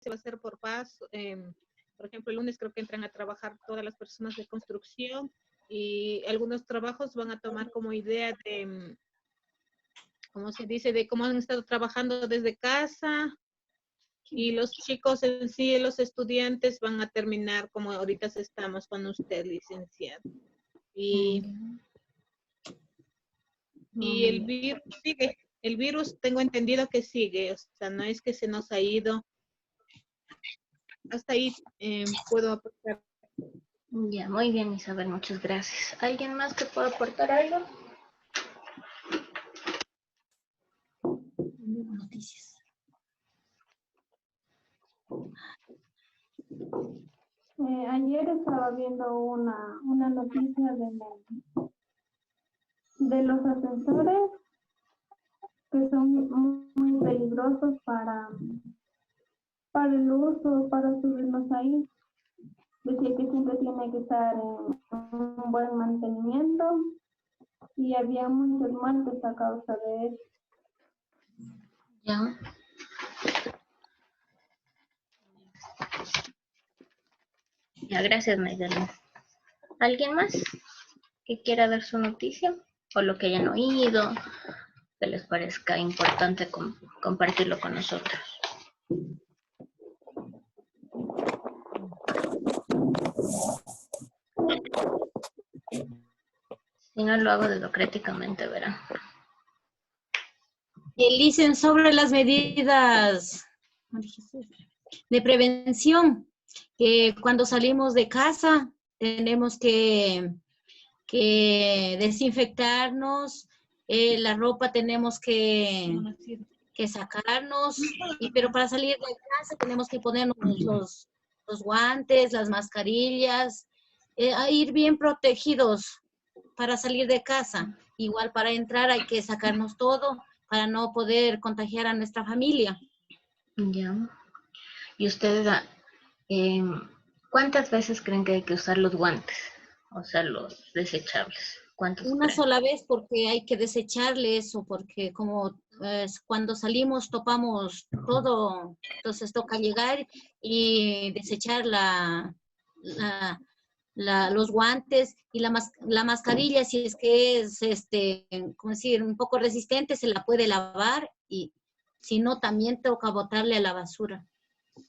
se va a hacer por paso. Por ejemplo, el lunes creo que entran a trabajar todas las personas de construcción y algunos trabajos van a tomar como idea de, ¿cómo se dice? De cómo han estado trabajando desde casa. Y los chicos en sí, los estudiantes van a terminar como ahorita estamos con usted, licenciado. Y el virus sigue. El virus tengo entendido que sigue, o sea, no es que se nos ha ido. Hasta ahí puedo aportar. Ya, muy bien, Isabel, muchas gracias. ¿Alguien más que pueda aportar algo? Noticias. Ayer estaba viendo una noticia de los ascensores que son muy peligrosos para el uso, para subirnos ahí. Decía que siempre tiene que estar en un buen mantenimiento y había muchos muertes a causa de eso. Ya. Ya, gracias, Magdalena. ¿Alguien más que quiera dar su noticia? O lo que hayan oído, que les parezca importante compartirlo con nosotros. Si no, lo hago democráticamente, verán. Dicen sobre las medidas de prevención, que cuando salimos de casa tenemos que desinfectarnos, la ropa tenemos que sacarnos, pero para salir de casa tenemos que ponernos los guantes, las mascarillas, a ir bien protegidos para salir de casa. Igual para entrar hay que sacarnos todo para no poder contagiar a nuestra familia. Ya. ¿Y ustedes cuántas veces creen que hay que usar los guantes? O sea, los desechables. ¿Cuántos Una creen? sola vez porque hay que desecharles o porque como cuando salimos topamos todo, entonces toca llegar y desechar los guantes y la mascarilla, si es que es, ¿cómo decir?, un poco resistente, se la puede lavar y si no, también toca botarle a la basura.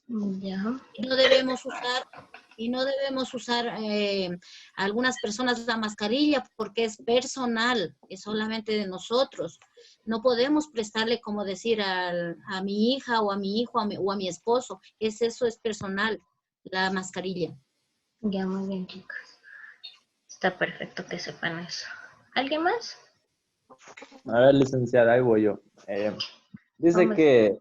Ya. Y no debemos usar algunas personas la mascarilla porque es personal, es solamente de nosotros. No podemos prestarle, como decir, a mi hija o a mi hijo o a mi esposo. Eso es personal, la mascarilla. Ya, muy bien, chicos. Está perfecto que sepan eso. ¿Alguien más? A ver, licenciada, ahí voy yo. Dice Hombre.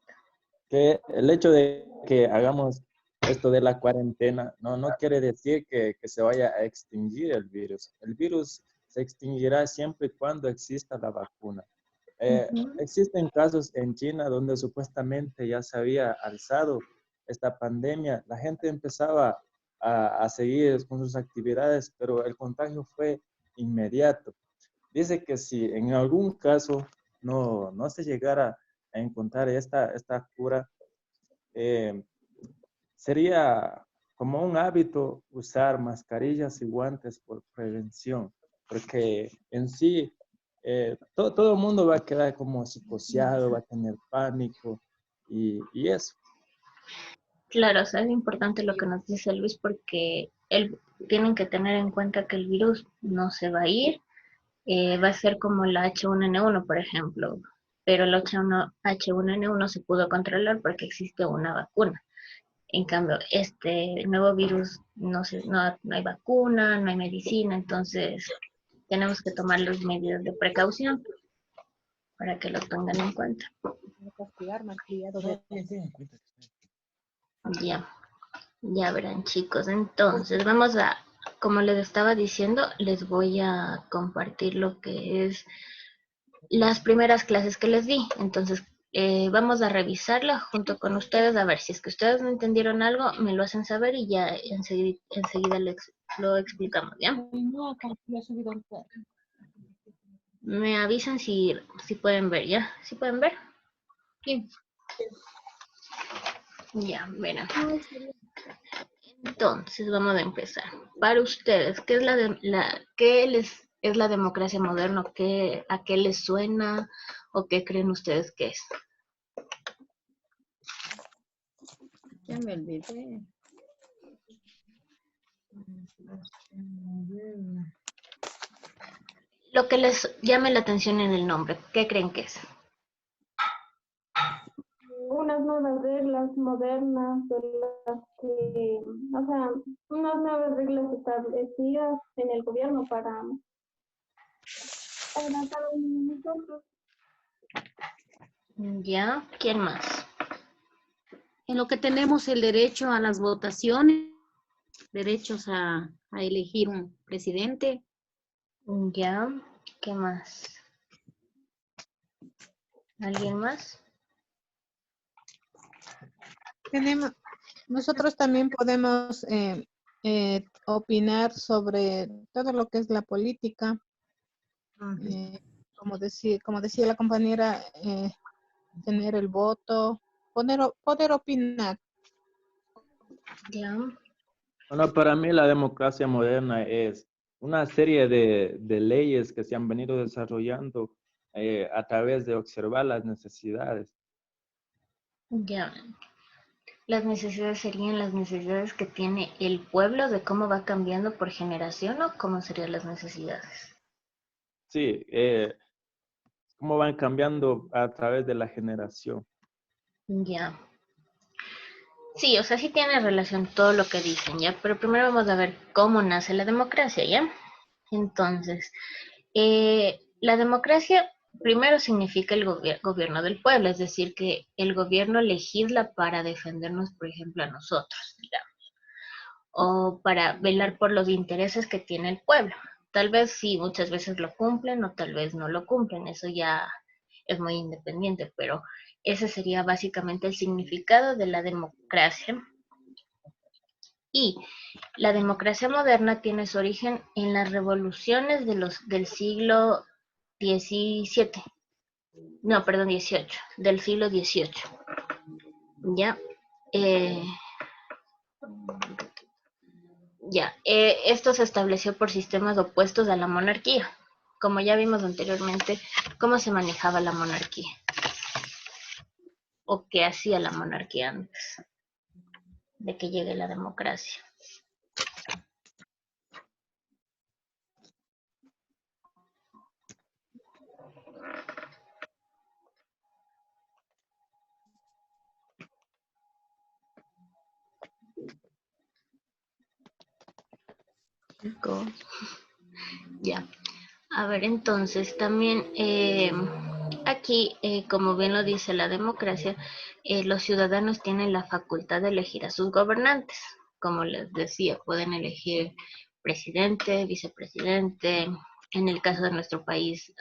que el hecho de que hagamos esto de la cuarentena no quiere decir que se vaya a extinguir el virus. El virus se extinguirá siempre y cuando exista la vacuna. Existen casos en China donde supuestamente ya se había alzado esta pandemia. La gente empezaba a seguir con sus actividades, pero el contagio fue inmediato. Dice que si en algún caso no se llegara a encontrar esta cura, sería como un hábito usar mascarillas y guantes por prevención, porque en sí todo el mundo va a quedar como psicoseado, va a tener pánico y eso. Claro, o sea, es importante lo que nos dice Luis porque tienen que tener en cuenta que el virus no se va a ir, va a ser como la H1N1, por ejemplo, pero el H1N1 se pudo controlar porque existe una vacuna. En cambio, este nuevo virus no hay vacuna, no hay medicina, entonces tenemos que tomar las medidas de precaución para que lo tengan en cuenta. Ya verán, chicos. Entonces, como les estaba diciendo, les voy a compartir lo que es las primeras clases que les di. Entonces, vamos a revisarla junto con ustedes, a ver si es que ustedes no entendieron algo, me lo hacen saber y ya enseguida lo explicamos, ¿ya? Me avisan si pueden ver, ¿ya? ¿Sí pueden ver? Sí. Ya, verán. Entonces, vamos a empezar. Para ustedes, ¿qué es es la democracia moderna? ¿A qué les suena o qué creen ustedes que es? Ya me olvidé. Lo que les llame la atención en el nombre, ¿qué creen que es? Unas nuevas reglas modernas de las que, o sea, unas nuevas reglas establecidas en el gobierno para cada uno de nosotros. ¿Ya? ¿Quién más? En lo que tenemos el derecho a las votaciones, derechos a elegir un presidente. ¿Ya? ¿Qué más? ¿Alguien más? Nosotros también podemos opinar sobre todo lo que es la política. Como decía la compañera, tener el voto, poder opinar. ¿Ya? Bueno, para mí la democracia moderna es una serie de leyes que se han venido desarrollando a través de observar las necesidades. Ya. Las necesidades serían las necesidades que tiene el pueblo de cómo va cambiando por generación o cómo serían las necesidades. Sí, cómo van cambiando a través de la generación. Ya. Sí, o sea, sí tiene relación todo lo que dicen, ¿ya? Pero primero vamos a ver cómo nace la democracia, ¿ya? Entonces, la democracia primero significa el gobierno del pueblo, es decir, que el gobierno legisla para defendernos, por ejemplo, a nosotros, digamos, o para velar por los intereses que tiene el pueblo. Tal vez sí, muchas veces lo cumplen o tal vez no lo cumplen, eso ya es muy independiente, pero ese sería básicamente el significado de la democracia. Y la democracia moderna tiene su origen en las revoluciones del siglo XVII, no, perdón, XVIII, del siglo XVIII. ¿Ya? Eh, esto se estableció por sistemas opuestos a la monarquía. Como ya vimos anteriormente, cómo se manejaba la monarquía o qué hacía la monarquía antes de que llegue la democracia. Ya. A ver, entonces también aquí, como bien lo dice la democracia, los ciudadanos tienen la facultad de elegir a sus gobernantes. Como les decía, pueden elegir presidente, vicepresidente, en el caso de nuestro país,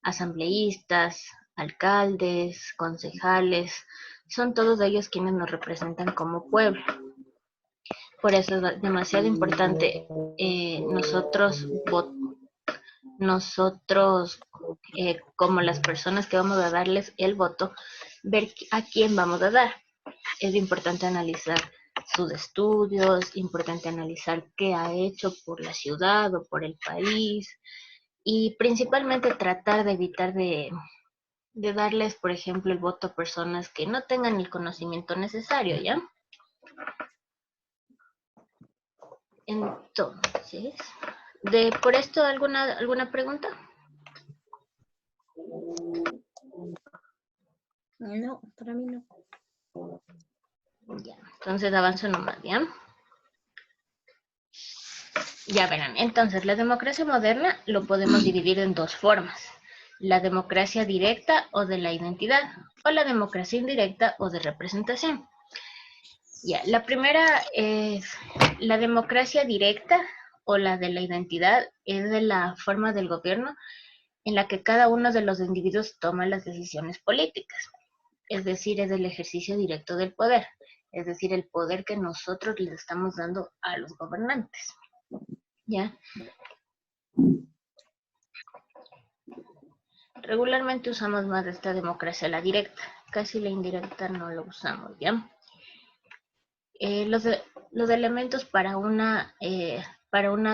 asambleístas, alcaldes, concejales, son todos ellos quienes nos representan como pueblo. Por eso es demasiado importante nosotros como las personas que vamos a darles el voto, ver a quién vamos a dar. Es importante analizar sus estudios, importante analizar qué ha hecho por la ciudad o por el país y principalmente tratar de evitar de darles, por ejemplo, el voto a personas que no tengan el conocimiento necesario, ¿ya? Entonces, por esto, ¿alguna pregunta? No, para mí no. Ya, entonces avanzo nomás, ¿ya? Ya verán, entonces la democracia moderna lo podemos dividir en dos formas. La democracia directa o de la identidad, o la democracia indirecta o de representación. Ya, la primera es la democracia directa o la de la identidad, es de la forma del gobierno en la que cada uno de los individuos toma las decisiones políticas. Es decir, es el ejercicio directo del poder, es decir, el poder que nosotros les estamos dando a los gobernantes. ¿Ya? Regularmente usamos más esta democracia, la directa, casi la indirecta no lo usamos, ¿ya? Los elementos para una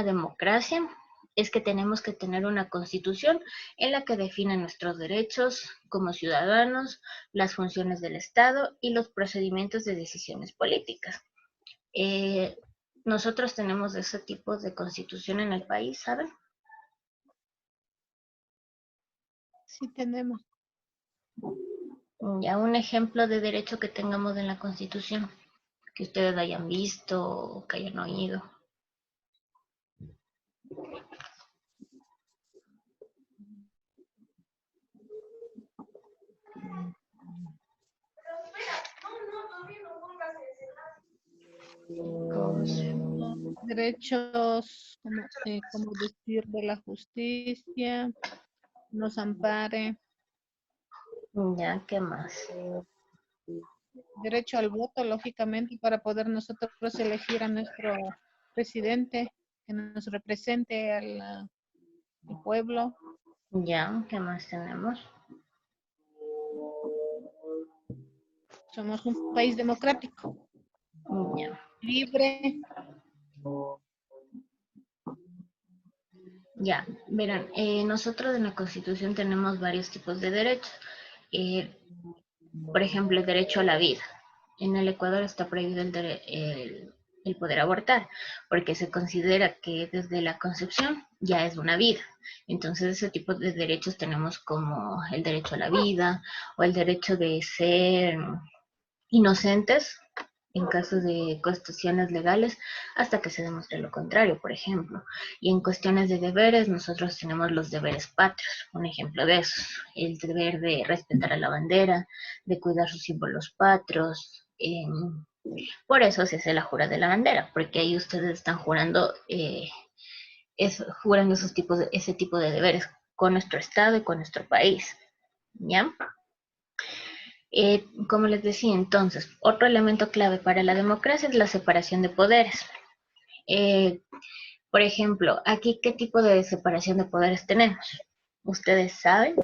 democracia es que tenemos que tener una constitución en la que defina nuestros derechos como ciudadanos, las funciones del Estado y los procedimientos de decisiones políticas. Nosotros tenemos ese tipo de constitución en el país, ¿saben? Sí tenemos. Ya un ejemplo de derecho que tengamos en la constitución, que ustedes hayan visto o que hayan oído. Derechos, como decir, de la justicia, nos ampare. Ya, ¿qué más? Derecho al voto, lógicamente, para poder nosotros elegir a nuestro presidente que nos represente al pueblo. Ya, ¿qué más tenemos? Somos un país democrático, Ya. libre. Ya, verán, nosotros en la Constitución tenemos varios tipos de derechos. Por ejemplo, el derecho a la vida. En el Ecuador está prohibido el poder abortar, porque se considera que desde la concepción ya es una vida. Entonces, ese tipo de derechos tenemos como el derecho a la vida o el derecho de ser inocentes en casos de cuestiones legales hasta que se demuestre lo contrario, por ejemplo. Y en cuestiones de deberes, nosotros tenemos los deberes patrios, un ejemplo de eso, el deber de respetar a la bandera, de cuidar sus símbolos patrios. Por eso se hace la jura de la bandera, porque ahí ustedes están jurando, juran ese tipo de deberes con nuestro Estado y con nuestro país. ¿Ya? Como les decía entonces, otro elemento clave para la democracia es la separación de poderes. Por ejemplo, aquí, ¿qué tipo de separación de poderes tenemos? ¿Ustedes saben?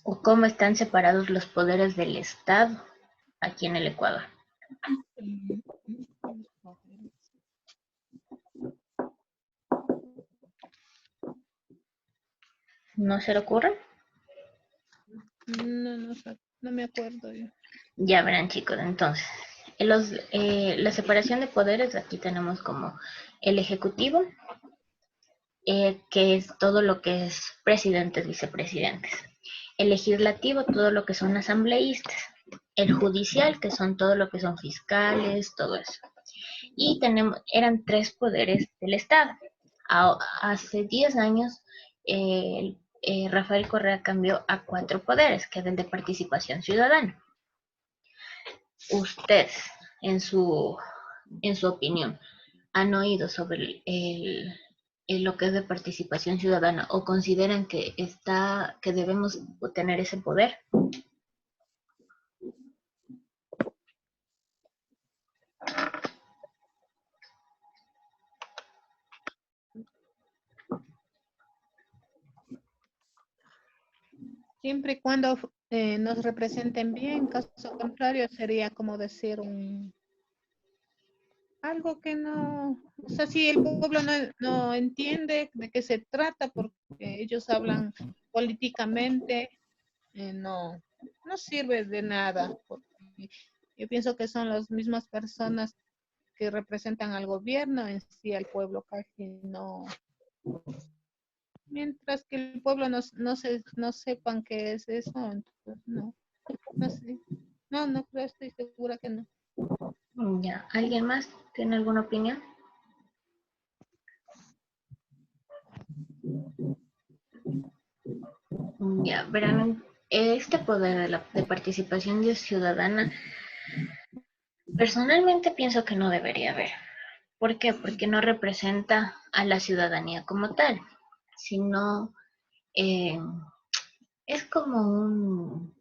¿O cómo están separados los poderes del Estado aquí en el Ecuador? ¿No se le ocurre? No me acuerdo yo. Ya verán, chicos, entonces, la separación de poderes, aquí tenemos como el Ejecutivo, que es todo lo que es presidentes, vicepresidentes. El legislativo, todo lo que son asambleístas. El judicial, que son todo lo que son fiscales, todo eso. Y eran 3 poderes del Estado. Hace 10 años, Rafael Correa cambió a 4 poderes, que es el de participación ciudadana. Ustedes, en su opinión, ¿han oído sobre lo que es de participación ciudadana o consideran que debemos tener ese poder? Siempre y cuando nos representen bien, caso contrario sería como decir algo que no, o sea, si el pueblo no entiende de qué se trata, porque ellos hablan políticamente, no sirve de nada. Porque yo pienso que son las mismas personas que representan al gobierno, en sí al pueblo casi no. Mientras que el pueblo no sepan qué es eso, entonces no sé. No creo, estoy segura que no. Ya, ¿alguien más tiene alguna opinión? Ya, verán, este poder de participación ciudadana, personalmente pienso que no debería haber. ¿Por qué? Porque no representa a la ciudadanía como tal, sino es como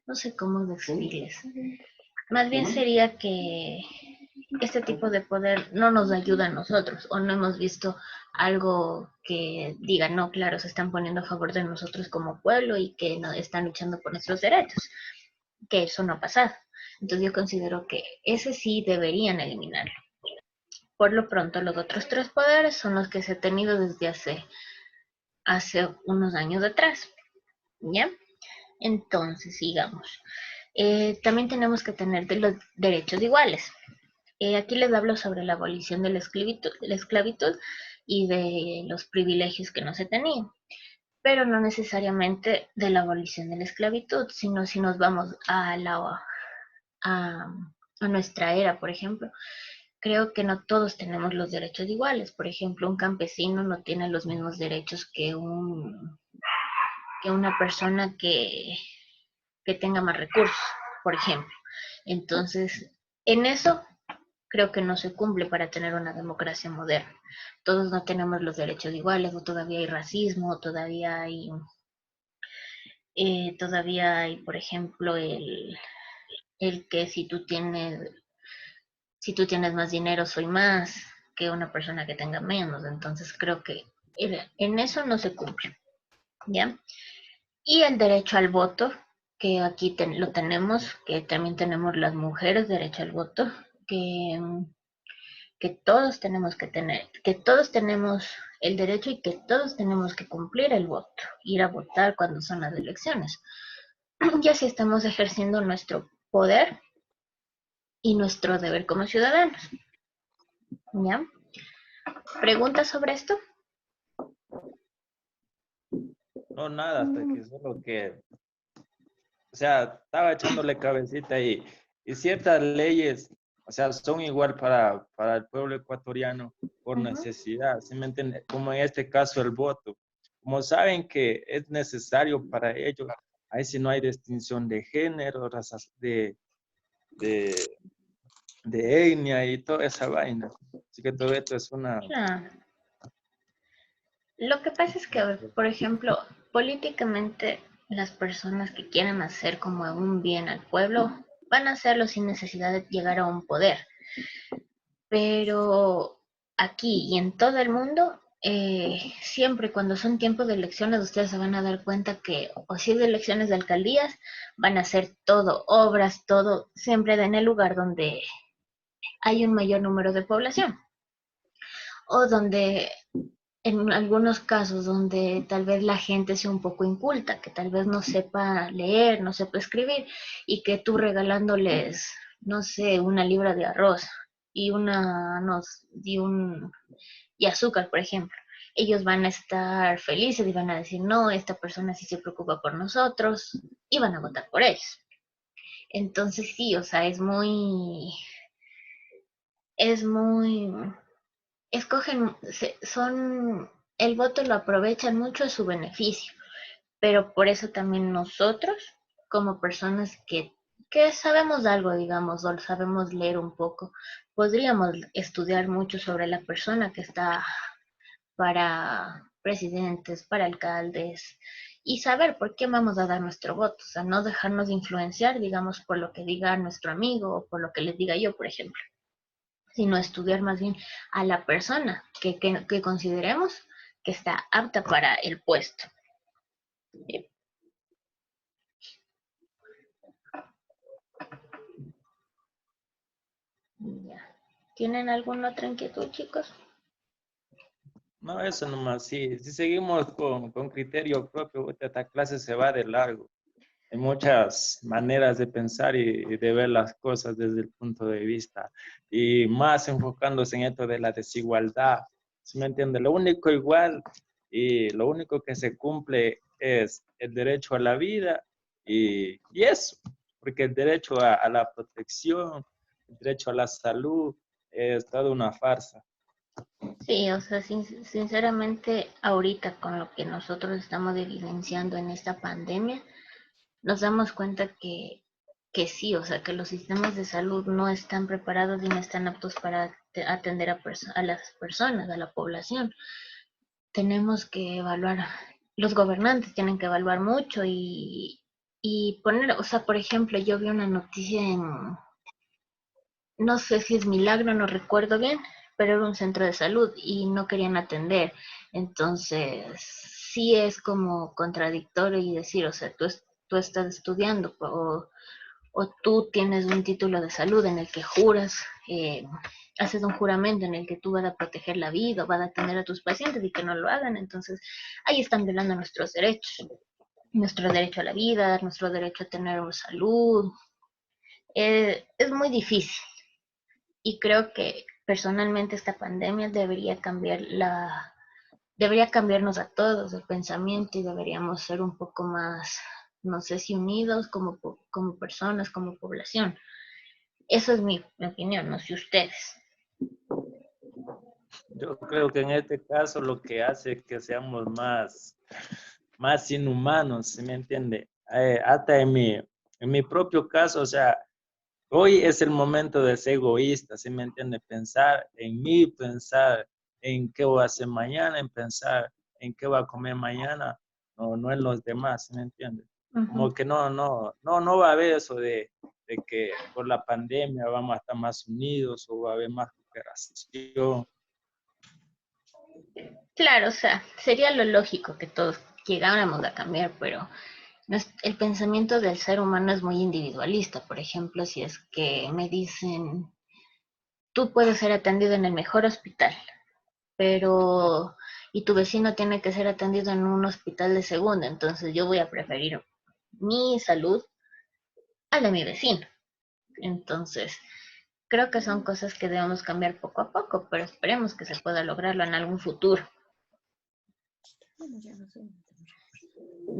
no sé cómo decirles. Más bien sería que este tipo de poder no nos ayuda a nosotros, o no hemos visto algo que diga, no, claro, se están poniendo a favor de nosotros como pueblo y que no, están luchando por nuestros derechos, que eso no ha pasado. Entonces yo considero que ese sí deberían eliminarlo. Por lo pronto, los otros tres poderes son los que se han tenido desde hace unos años atrás, ¿ya? Entonces, sigamos. También tenemos que tener de los derechos iguales. Aquí les hablo sobre la abolición de la esclavitud y de los privilegios que no se tenían, pero no necesariamente de la abolición de la esclavitud, sino si nos vamos a nuestra era, por ejemplo, creo que no todos tenemos los derechos iguales. Por ejemplo, un campesino no tiene los mismos derechos que una persona que tenga más recursos, por ejemplo. Entonces, en eso creo que no se cumple para tener una democracia moderna. Todos no tenemos los derechos iguales, o todavía hay racismo, todavía hay, por ejemplo, el que si tú tienes más dinero soy más que una persona que tenga menos. Entonces creo que en eso no se cumple, ¿ya? Y el derecho al voto, que aquí lo tenemos, que también tenemos las mujeres derecho al voto, que todos tenemos que tener, que todos tenemos el derecho y que todos tenemos que cumplir el voto, ir a votar cuando son las elecciones. Y así estamos ejerciendo nuestro poder y nuestro deber como ciudadanos. ¿Ya? ¿Preguntas sobre esto? No, nada, hasta que solo que, o sea, estaba echándole cabecita y ciertas leyes, o sea, son igual para el pueblo ecuatoriano por necesidad, ¿sí me entiende? Como en este caso el voto. Como saben que es necesario para ellos, ahí sí no hay distinción de género, razas, de etnia y toda esa vaina. Así que todo esto es una... Claro. Lo que pasa es que, por ejemplo, políticamente las personas que quieren hacer como un bien al pueblo van a hacerlo sin necesidad de llegar a un poder. Pero aquí y en todo el mundo, siempre cuando son tiempos de elecciones, ustedes se van a dar cuenta que, o si es de elecciones de alcaldías, van a hacer todo, obras, todo, siempre en el lugar donde hay un mayor número de población. O donde, en algunos casos, donde tal vez la gente sea un poco inculta, que tal vez no sepa leer, no sepa escribir, y que tú regalándoles, no sé, una libra de arroz y y azúcar, por ejemplo, ellos van a estar felices y van a decir, no, esta persona sí se preocupa por nosotros, y van a votar por ellos. Entonces sí, o sea, escogen, el voto lo aprovechan mucho a su beneficio, pero por eso también nosotros, como personas que sabemos algo, digamos, o sabemos leer un poco, podríamos estudiar mucho sobre la persona que está para presidentes, para alcaldes, y saber por qué vamos a dar nuestro voto, o sea, no dejarnos influenciar, digamos, por lo que diga nuestro amigo o por lo que les diga yo, por ejemplo, sino estudiar más bien a la persona que consideremos que está apta para el puesto. Ya. ¿Tienen alguna otra inquietud, chicos? No, eso nomás, sí. Si seguimos con criterio propio, esta clase se va de largo. Hay muchas maneras de pensar y de ver las cosas desde el punto de vista. Y más enfocándose en esto de la desigualdad. ¿Sí me entiende? Lo único igual y lo único que se cumple es el derecho a la vida y eso. Porque el derecho a la protección, el derecho a la salud es toda una farsa. Sí, o sea, sinceramente, ahorita con lo que nosotros estamos evidenciando en esta pandemia, nos damos cuenta que sí, o sea, que los sistemas de salud no están preparados y no están aptos para atender a las personas, a la población. Tenemos que evaluar, los gobernantes tienen que evaluar mucho y poner, o sea, por ejemplo, yo vi una noticia no sé si es Milagro, no recuerdo bien, pero era un centro de salud y no querían atender. Entonces, sí es como contradictorio y decir, o sea, tú estás estudiando o tú tienes un título de salud en el que juras, haces un juramento en el que tú vas a proteger la vida o vas a atender a tus pacientes y que no lo hagan. Entonces, ahí están violando nuestro derecho a la vida, nuestro derecho a tener salud. Es muy difícil y creo que personalmente esta pandemia debería cambiarnos a todos el pensamiento y deberíamos ser un poco más, no sé si unidos como personas, como población. Eso es mi opinión, no sé ustedes. Yo creo que en este caso lo que hace que seamos más inhumanos, ¿sí me entiende? Hasta en mi propio caso, o sea, hoy es el momento de ser egoísta, ¿sí me entiende? Pensar en mí, pensar en qué voy a hacer mañana, en pensar en qué voy a comer mañana, no en los demás, ¿sí me entiende? Como que no va a haber eso de que por la pandemia vamos a estar más unidos o va a haber más cooperación. Claro, o sea, sería lo lógico que todos llegáramos a cambiar, pero el pensamiento del ser humano es muy individualista. Por ejemplo, si es que me dicen, tú puedes ser atendido en el mejor hospital, pero y tu vecino tiene que ser atendido en un hospital de segunda, entonces yo voy a preferir mi salud a la de mi vecino. Entonces, creo que son cosas que debemos cambiar poco a poco, pero esperemos que se pueda lograrlo en algún futuro.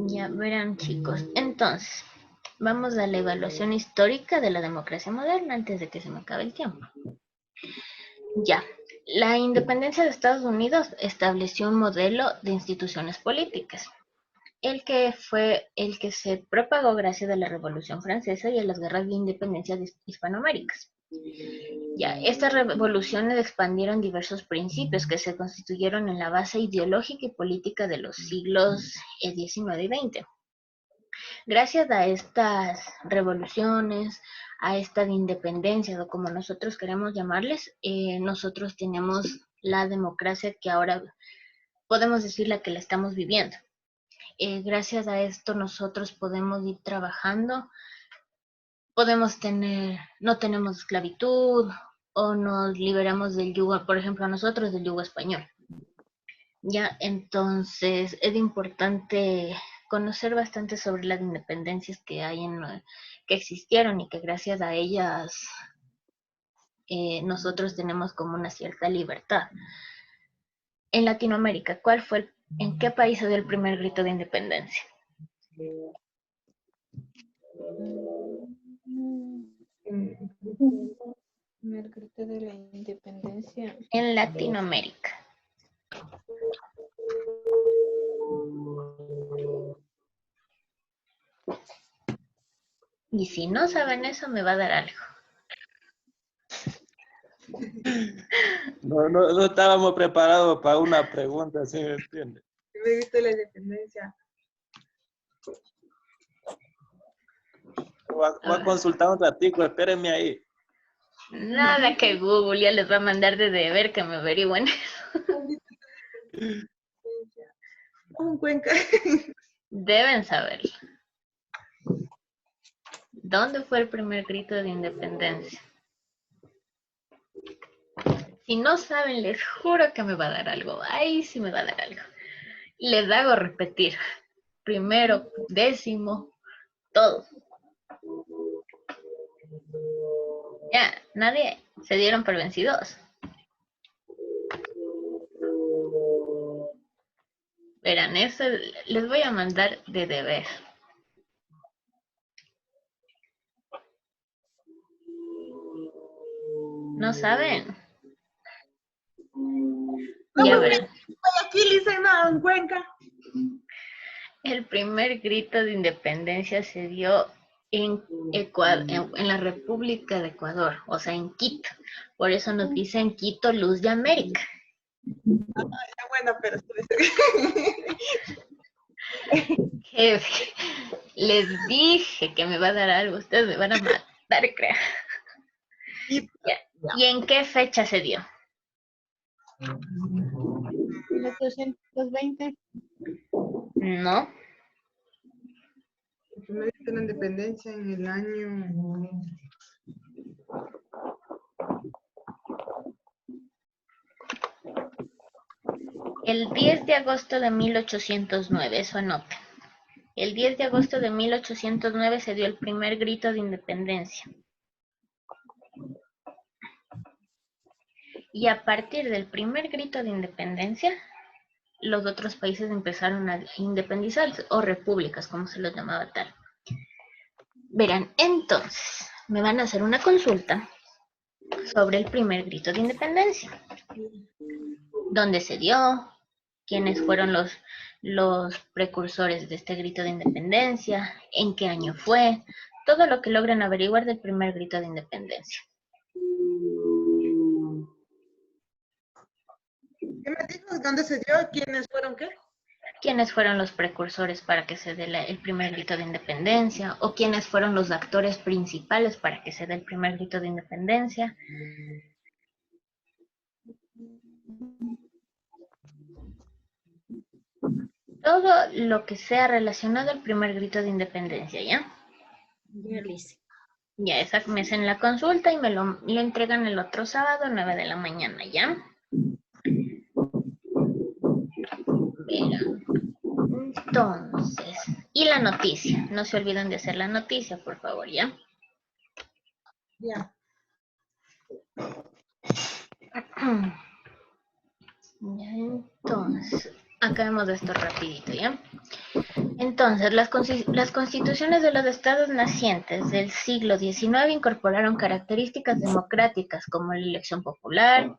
Ya verán, chicos. Entonces, vamos a la evaluación histórica de la democracia moderna antes de que se me acabe el tiempo. Ya, la independencia de Estados Unidos estableció un modelo de instituciones políticas, el que fue el que se propagó gracias a la Revolución Francesa y a las guerras de independencia de Hispanoaméricas. Ya, estas revoluciones expandieron diversos principios que se constituyeron en la base ideológica y política de los siglos XIX y XX. Gracias a estas revoluciones, a esta independencia, o como nosotros queremos llamarles, nosotros tenemos la democracia que ahora podemos decir la que la estamos viviendo. Gracias a esto nosotros podemos ir trabajando, no tenemos esclavitud o nos liberamos del yugo, por ejemplo, nosotros del yugo español. Ya, entonces es importante conocer bastante sobre las independencias que hay que existieron y que gracias a ellas nosotros tenemos como una cierta libertad. En Latinoamérica, ¿en qué país se dio el primer grito de independencia? El grito de la independencia. En Latinoamérica. Y si no saben eso, me va a dar algo. No estábamos preparados para una pregunta, ¿sí me entiende? Me viste la independencia. Voy a consultar un ratico, espérenme ahí. Nada que Google ya les va a mandar de deber que me averigüen. Un Cuenca. Deben saberlo. ¿Dónde fue el primer grito de independencia? Si no saben, les juro que me va a dar algo. Ahí sí me va a dar algo. Les hago repetir. Primero, décimo, todo. Ya, nadie se dieron por vencidos. Verán, eso les voy a mandar de deber. ¿No saben? Ya verán. Aquí dicen nada en Cuenca. El primer grito de independencia se dio en la República de Ecuador, o sea, en Quito. Por eso nos dicen Quito, luz de América. Bueno, pero Jefe, les dije que me va a dar algo, ustedes me van a matar, creo. Ya. ¿Y en qué fecha se dio? 1820. No. El primer grito de la independencia en el año. El 10 de agosto de 1809, eso anote. El 10 de agosto de 1809 se dio el primer grito de independencia. Y a partir del primer grito de independencia, los otros países empezaron a independizarse, o repúblicas, como se los llamaba tal. Verán, entonces, me van a hacer una consulta sobre el primer grito de independencia. ¿Dónde se dio? ¿Quiénes fueron los precursores de este grito de independencia? ¿En qué año fue? Todo lo que logren averiguar del primer grito de independencia. ¿Qué me dijo? ¿Dónde se dio? ¿Quiénes fueron qué? ¿Quiénes fueron los precursores para que se dé el primer grito de independencia? ¿O quiénes fueron los actores principales para que se dé el primer grito de independencia? Todo lo que sea relacionado al primer grito de independencia, ¿ya? Ya, Liz. Ya, esa me hacen la consulta y me lo entregan el otro sábado a 9 de la mañana, ¿ya? Verán. Entonces, y la noticia. No se olviden de hacer la noticia, por favor, ¿ya? Ya. Ya, entonces, acabemos de esto rapidito, ¿ya? Entonces, las constituciones de los estados nacientes del siglo XIX incorporaron características democráticas como la elección popular.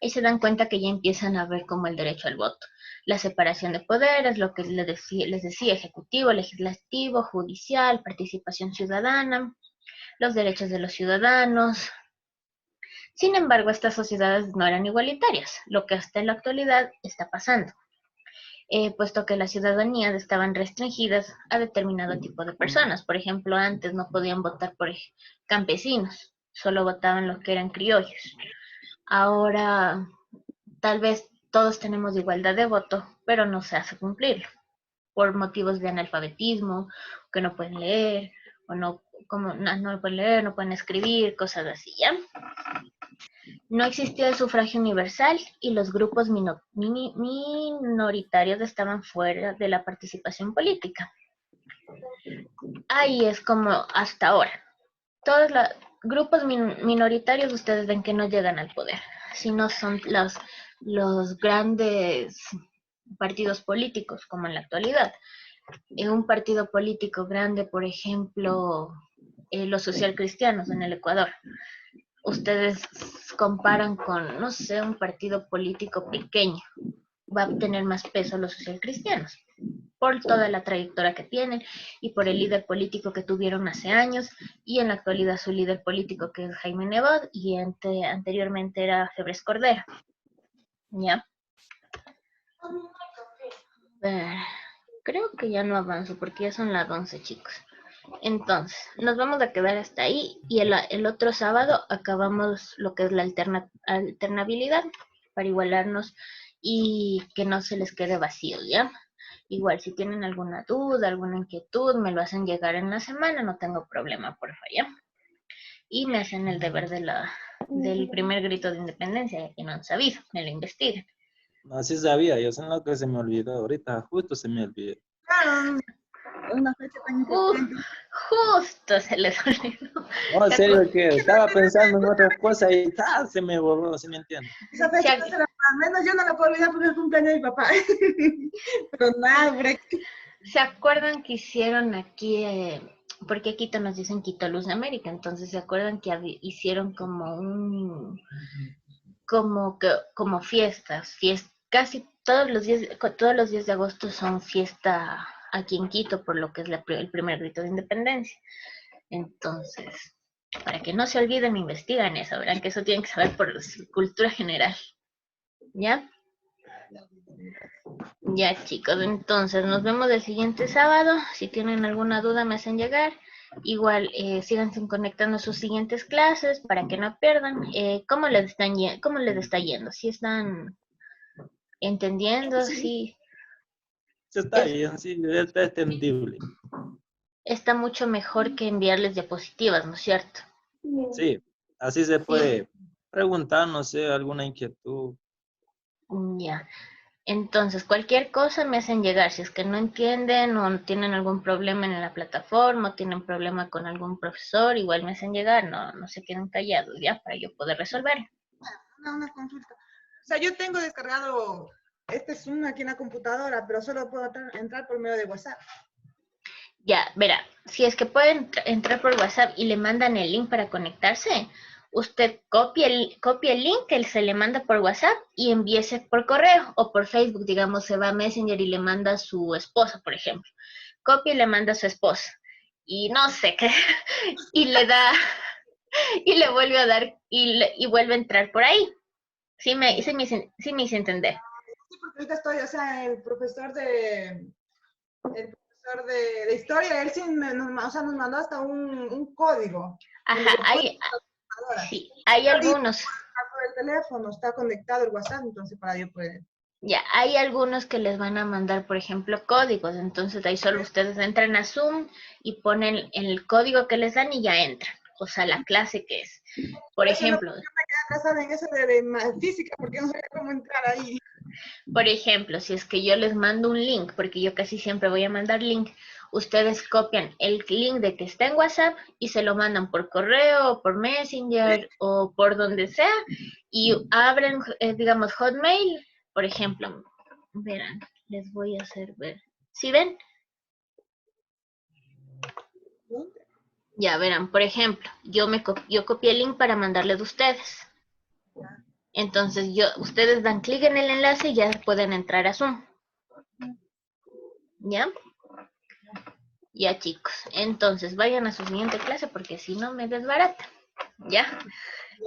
Ahí se dan cuenta que ya empiezan a ver como el derecho al voto. La separación de poderes, lo que les decía, ejecutivo, legislativo, judicial, participación ciudadana, los derechos de los ciudadanos. Sin embargo, estas sociedades no eran igualitarias, lo que hasta en la actualidad está pasando, puesto que las ciudadanías estaban restringidas a determinado tipo de personas. Por ejemplo, antes no podían votar por campesinos, solo votaban los que eran criollos. Ahora, tal vez todos tenemos igualdad de voto, pero no se hace cumplirlo, por motivos de analfabetismo, que no pueden leer, o no pueden leer, no pueden escribir, cosas así, ¿ya? No existía el sufragio universal y los grupos minoritarios estaban fuera de la participación política. Ahí es como hasta ahora. Todos los grupos minoritarios ustedes ven que no llegan al poder, sino son los grandes partidos políticos, como en la actualidad. En un partido político grande, por ejemplo, los socialcristianos en el Ecuador, ustedes comparan con, no sé, un partido político pequeño, va a tener más peso los socialcristianos, por toda la trayectoria que tienen y por el líder político que tuvieron hace años, y en la actualidad su líder político que es Jaime Nebot, y anteriormente era Febres Cordero. ¿Ya? Creo que ya no avanzo porque ya son las 11, chicos. Entonces, nos vamos a quedar hasta ahí y el otro sábado acabamos lo que es la alternabilidad para igualarnos y que no se les quede vacío, ¿ya? Igual, si tienen alguna duda, alguna inquietud, me lo hacen llegar en la semana, no tengo problema, por favor, ¿ya? Y me hacen el deber del primer grito de independencia, ya que no han sabido, me lo investiguen. No, sí sabía, yo sé lo que se me olvidó ahorita, justo se me olvidó. Claro, una fecha tan importante. Justo se les olvidó. No, en serio, que estaba pensando en otra cosa y se me borró, ¿sí me entiendes? Esa fecha no se la, al menos yo no la puedo olvidar porque es el cumpleaños de mi papá. Pero nada, hombre. ¿Se acuerdan que hicieron aquí, porque Quito nos dicen Quito Luz de América, entonces se acuerdan que hicieron como fiestas, casi todos los días de agosto son fiesta aquí en Quito, por lo que es el primer grito de independencia. Entonces, para que no se olviden, investigan eso, verán que eso tienen que saber por cultura general. ¿Ya? Ya, chicos, entonces nos vemos el siguiente sábado. Si tienen alguna duda me hacen llegar Igual, síganse conectando a sus siguientes clases para que no pierdan. ¿Cómo les está yendo? ¿Sí están entendiendo? Sí. Sí está bien, sí, está entendible. Está mucho mejor que enviarles diapositivas, ¿no es cierto? Bien. Sí, así se puede preguntar, no sé, alguna inquietud. Ya. Entonces, cualquier cosa me hacen llegar. Si es que no entienden o tienen algún problema en la plataforma o tienen problema con algún profesor, igual me hacen llegar. No se queden callados, ¿ya? Para yo poder resolver. Una consulta. O sea, yo tengo descargado este Zoom aquí en la computadora, pero solo puedo entrar por medio de WhatsApp. Ya, verá, si es que pueden entrar por WhatsApp y le mandan el link para conectarse, usted copia el link que se le manda por WhatsApp y envíese por correo o por Facebook, digamos, se va a Messenger y le manda a su esposa, por ejemplo. Copia y le manda a su esposa. Y no sé qué, y le da, y le vuelve a dar, y vuelve a entrar por ahí. Sí me hice entender. Sí, porque ahorita estoy, o sea, el profesor de historia, él sí nos mandó hasta un código. Ajá, sí, hay algunos. Por el teléfono está conectado el WhatsApp, entonces para yo poder. Ya, hay algunos que les van a mandar, por ejemplo, códigos, entonces ahí solo ustedes entran a Zoom y ponen el código que les dan y ya entran, o sea, la clase que es. Por Eso no, ejemplo, yo me quedé atrasada en eso de física, porque no sabía cómo entrar ahí. si es que yo les mando un link, porque yo casi siempre voy a mandar link, ustedes copian el link de que está en WhatsApp y se lo mandan por correo, o por Messenger o por donde sea y abren, digamos, Hotmail, por ejemplo. Verán, les voy a hacer ver. ¿Sí ven? Ya verán, por ejemplo, yo copié el link para mandarles a ustedes. Entonces ustedes dan clic en el enlace y ya pueden entrar a Zoom. ¿Ya? Ya, chicos. Entonces, vayan a su siguiente clase porque si no me desbarata. ¿Ya?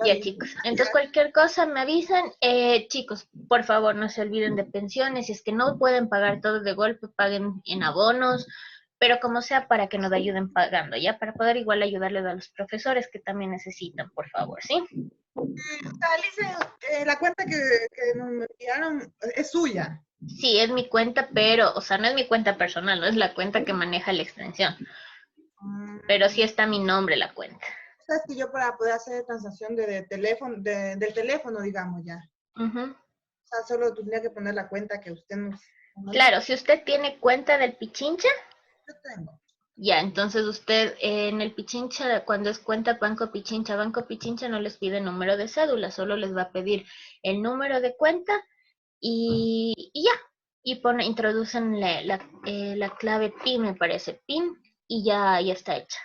Ya, chicos. Entonces, cualquier cosa me avisan. Chicos, por favor, no se olviden de pensiones. Si es que no pueden pagar todo de golpe, paguen en abonos, pero como sea para que nos ayuden pagando, ¿ya? Para poder igual ayudarles a los profesores que también necesitan, por favor, ¿sí? Alice, la cuenta que nos enviaron es suya. Sí, es mi cuenta, pero, o sea, no es mi cuenta personal, no es la cuenta que maneja la extensión, pero sí está mi nombre la cuenta. ¿Sabes que yo para poder hacer transacción de teléfono, del teléfono, digamos ya? Uh-huh. O sea, solo tendría que poner la cuenta que usted nos... Claro, si usted tiene cuenta del Pichincha, Yo tengo. ya, entonces usted en el Pichincha, cuando es cuenta Banco Pichincha no les pide número de cédula, solo les va a pedir el número de cuenta y ya. Y introducen la clave PIN, me parece, PIN, y ya está hecha.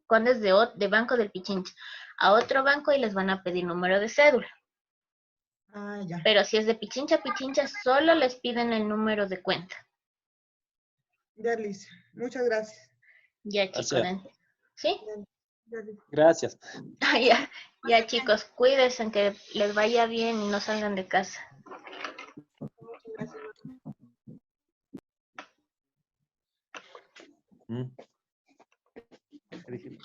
Cuando es de Banco del Pichincha a otro banco y les van a pedir número de cédula. Ah, ya. Pero si es de Pichincha, solo les piden el número de cuenta. Ya, Alice. Muchas gracias. Ya, chicos. ¿Sí? Ya, Alice. Gracias. Ya, chicos, cuídense, que les vaya bien y no salgan de casa. Muchas gracias. ¿Qué dijiste?